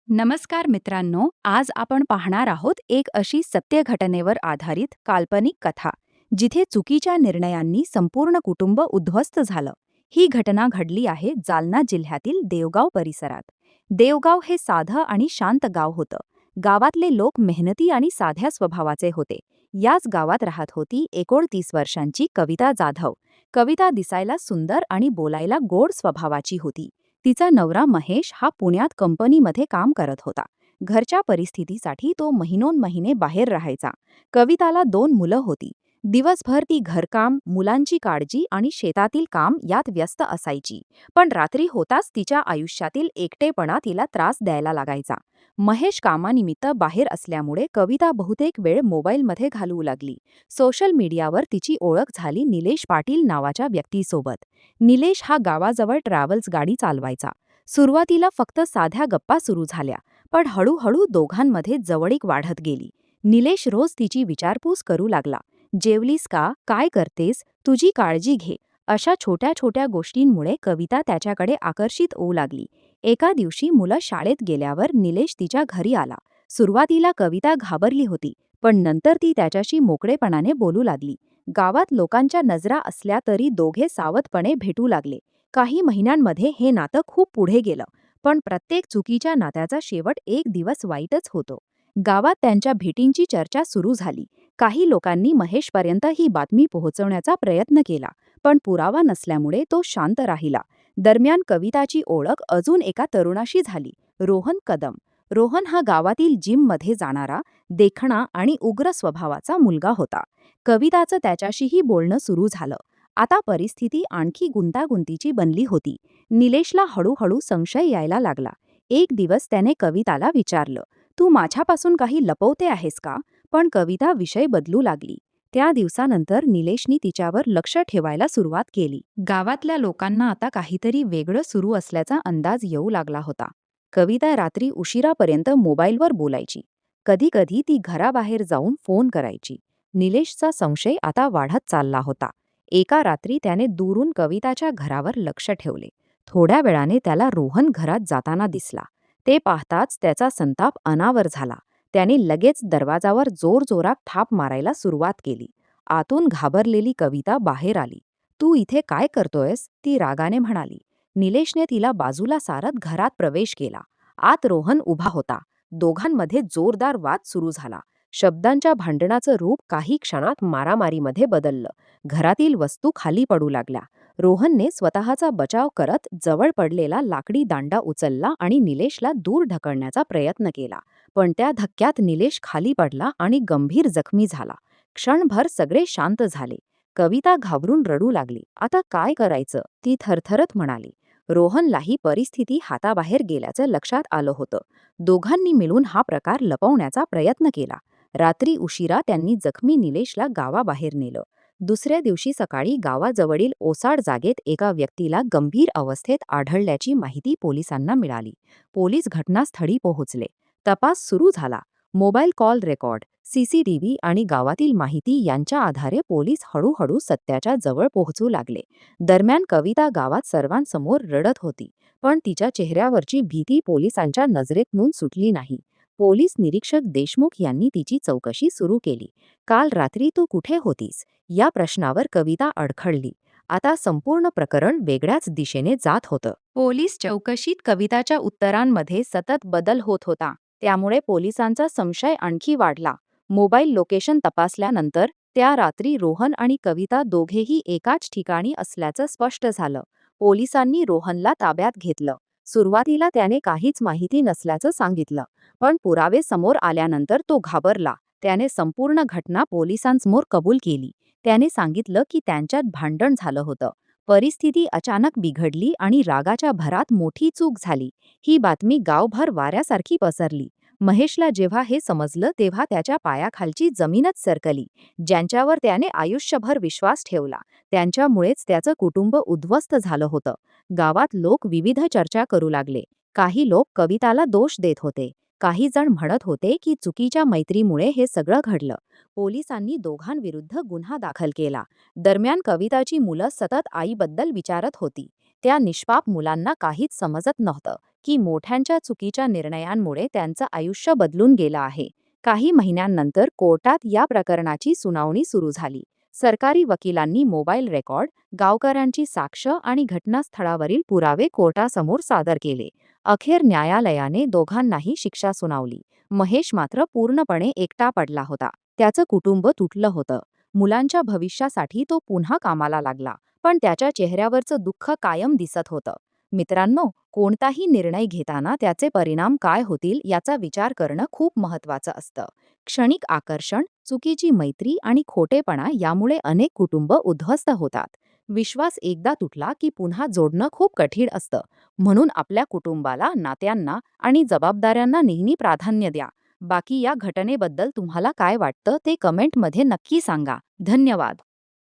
नमस्कार मित्रांनो, आज आपण पाहणार आहोत एक अशी सत्य घटनेवर आधारित काल्पनिक कथा जिथे चुकीच्या निर्णयांनी संपूर्ण कुटुंब उद्ध्वस्त झालं. ही घटना घडली आहे जालना जिल्ह्यातील देवगाव परिसरात. देवगाव हे साधं आणि शांत गाव होतं. गावातले लोक मेहनती आणि साध्या स्वभावाचे होते. याच गावात राहत होती 39 वर्षांची कविता जाधव. कविता दिसायला सुंदर आणि बोलायला गोड स्वभावाची होती. तिचा नवरा महेश हा पुण्यात कंपनीमध्ये काम करत होता. घरच्या परिस्थितीसाठी तो महिनोन महिने बाहेर राहायचा. कविताला 2 मुलं होती. दिवसभर ती घरकाम, मुलांची काळजी आणि शेतातील काम यात व्यस्त असायची. पण रात्री होताच तिच्या आयुष्यातील एकटेपणा तिला त्रास द्यायला लागायचा. महेश कामानिमित्त बाहेर असल्यामुळे कविता बहुतेक वेळ मोबाईलमध्ये घालवू लागली. सोशल मीडियावर तिची ओळख झाली निलेश पाटील नावाच्या व्यक्तीसोबत. निलेश हा गावाजवळ ट्रॅव्हल्स गाडी चालवायचा. सुरुवातीला फक्त साध्या गप्पा सुरू झाल्या, पण हळूहळू दोघांमध्ये जवळीक वाढत गेली. निलेश रोज तिची विचारपूस करू लागला. जेवलीस का? काय करतेस? तुझी काळजी घे. अशा छोट्या छोट्या गोष्टींमुळे कविता त्याच्याकडे आकर्षित होऊ लागली. एका दिवशी मुलं शाळेत गेल्यावर निलेश तिच्या घरी आला. सुरुवातीला कविता घाबरली होती, पण नंतर ती त्याच्याशी मोकळेपणाने बोलू लागली. गावात लोकांच्या नजरा असल्या तरी दोघे सावधपणे भेटू लागले. काही महिन्यांमध्ये हे नातं खूप पुढे गेलं, पण प्रत्येक चुकीच्या नात्याचा शेवट एक दिवस वाईटच होतो. गावात त्यांच्या भेटींची चर्चा सुरू झाली. काही लोकांनी महेशपर्यंत ही बातमी पोहोचवण्याचा प्रयत्न केला, पण पुरावा नसल्यामुळे तो शांत राहिला. दरम्यान कविताची ओळख अजून एका तरुणाशी झाली, रोहन कदम. रोहन हा गावातील जिममध्ये जाणारा, देखणा आणि उग्र स्वभावाचा मुलगा होता. कविताचं त्याच्याशीही बोलणं सुरू झालं. आता परिस्थिती आणखी गुंतागुंतीची बनली होती. निलेशला हळूहळू संशय यायला लागला. एक दिवस त्याने कविताला विचारलं, तू माझ्यापासून काही लपवते आहेस का? पण कविता विषय बदलू लागली. त्या दिवसानंतर निलेशनी तिच्यावर लक्ष ठेवायला सुरुवात केली. गावातल्या लोकांना आता काहीतरी वेगळं सुरू असल्याचा अंदाज येऊ लागला होता. कविता रात्री उशिरापर्यंत मोबाईलवर बोलायची. कधीकधी ती घराबाहेर जाऊन फोन करायची. निलेशचा संशय आता वाढत चालला होता. एका रात्री त्याने दुरून कविताच्या घरावर लक्ष ठेवले. थोड्या वेळाने त्याला रोहन घरात जाताना दिसला. ते पाहताच त्याचा संताप अनावर झाला. त्याने लगेच दरवाजावर जोरजोरात थाप मारायला सुरुवात केली. आतून घाबरलेली कविता बाहेर आली. तू इथे काय करतोयस? ती रागाने म्हणाली. निलेशने तिला बाजूला सारत घरात प्रवेश केला. आत रोहन उभा होता. दोघांमध्ये जोरदार वाद सुरू झाला. शब्दांच्या भांडणाचं रूप काही क्षणात मारामारीमध्ये बदललं. घरातील वस्तू खाली पडू लागल्या. रोहनने स्वतःचा बचाव करत जवळ पडलेला लाकडी दांडा उचलला आणि निलेशला दूर ढकलण्याचा प्रयत्न केला. पण त्या धक्क्यात निलेश खाली पडला आणि गंभीर जखमी झाला. क्षणभर सगळे शांत झाले. कविता घाबरून रडू लागली. आता काय करायचं? ती थरथरत म्हणाली. रोहनलाही परिस्थिती हाताबाहेर गेल्याचं लक्षात आलं होतं. दोघांनी मिळून हा प्रकार लपवण्याचा प्रयत्न केला. रात्री उशिरा त्यांनी जखमी निलेशला गावाबाहेर नेलं. दुसऱ्या दिवशी सकाळी गावाजवळील ओसाड जागेत एका व्यक्तीला गंभीर अवस्थेत आढळल्याची माहिती पोलिसांना मिळाली. पोलीस घटनास्थळी पोहोचले. तपास सुरू झाला. मोबाईल कॉल रेकॉर्ड, सीसीटीव्ही आणि गावातील माहिती यांच्या आधारे पोलीस हळूहळू सत्याच्या जवळ पोहोचू लागले. दरम्यान कविता गावात सर्वांसमोर रडत होती, पण तिच्या चेहऱ्यावरची भीती पोलिसांच्या नजरेतून सुटली नाही. पोलीस निरीक्षक देशमुख यांनी तिची चौकशी सुरू केली. काल रात्री तू कुठे होतीस? या प्रश्नावर कविता अडखळली. आता संपूर्ण प्रकरण वेगळ्याच दिशेने जात होतं. पोलीस चौकशीत कविताच्या उत्तरांमध्ये सतत बदल होत होता. त्यामुळे पोलिसांचा संशय आणखी वाढला. मोबाईल लोकेशन तपासल्यानंतर त्या रात्री रोहन आणि कविता दोघेही एकाच ठिकाणी असल्याचं स्पष्ट झालं. पोलिसांनी रोहनला ताब्यात घेतलं. सुरुवातीला त्याने काहीच माहिती नसल्याचं सांगितलं, पण पुरावे समोर आल्यानंतर तो घाबरला. त्याने संपूर्ण घटना पोलिसांसमोर कबूल केली. त्याने सांगितलं की त्यांच्यात भांडण झालं होतं. परिस्थिती अचानक बिघडली आणि रागाच्या भरात मोठी चूक झाली. ही बातमी गावभर वाऱ्यासारखी पसरली. महेशला जेव्हा हे समजलं तेव्हा त्याच्या पायाखालची जमीनच सरकली. ज्यांच्यावर त्याने आयुष्यभर विश्वास ठेवला, त्यांच्यामुळेच त्याचं कुटुंब उद्ध्वस्त झालं होतं. गावात लोक विविध चर्चा करू लागले. काही लोक कविताला दोष देत होते. काही जण म्हणत होते की चुकीच्या मैत्रीमुळे हे सगळं घडलं. पोलिसांनी दोघांविरुद्ध गुन्हा दाखल केला. दरम्यान कविताची मुलं सतत आईबद्दल विचारत होती. त्या निष्पाप मुलांना काहीच समजत नव्हतं की मोठ्यांच्या चुकीच्या निर्णयांमुळे त्यांचं आयुष्य बदलून गेलं आहे. काही महिन्यांनंतर कोर्टात या प्रकरणाची सुनावणी सुरू झाली. सरकारी वकिलांनी मोबाईल रेकॉर्ड, गावकऱ्यांची साक्ष आणि घटनास्थळावरील पुरावे कोर्टासमोर सादर केले. अखेर न्यायालयाने दोघांनाही शिक्षा सुनावली. महेश मात्र पूर्णपणे एकटा पडला होता. त्याचं कुटुंब तुटलं होतं. मुलांच्या भविष्यासाठी तो पुन्हा कामाला लागला, पण त्याच्या चेहऱ्यावरचं दुःख कायम दिसत होतं. मित्रांनो, कोणताही निर्णय घेताना त्याचे परिणाम काय होतील याचा विचार करणं खूप महत्त्वाचं असतं. क्षणिक आकर्षण, चुकीची मैत्री आणि खोटेपणा यामुळे अनेक कुटुंब उद्ध्वस्त होतात. विश्वास एकदा तुटला की पुन्हा जोडणं खूप कठीण असतं. म्हणून आपल्या कुटुंबाला, नात्यांना आणि जबाबदाऱ्यांना नेहमी प्राधान्य द्या. बाकी या घटनेबद्दल तुम्हाला काय वाटतं ते कमेंटमध्ये नक्की सांगा. धन्यवाद.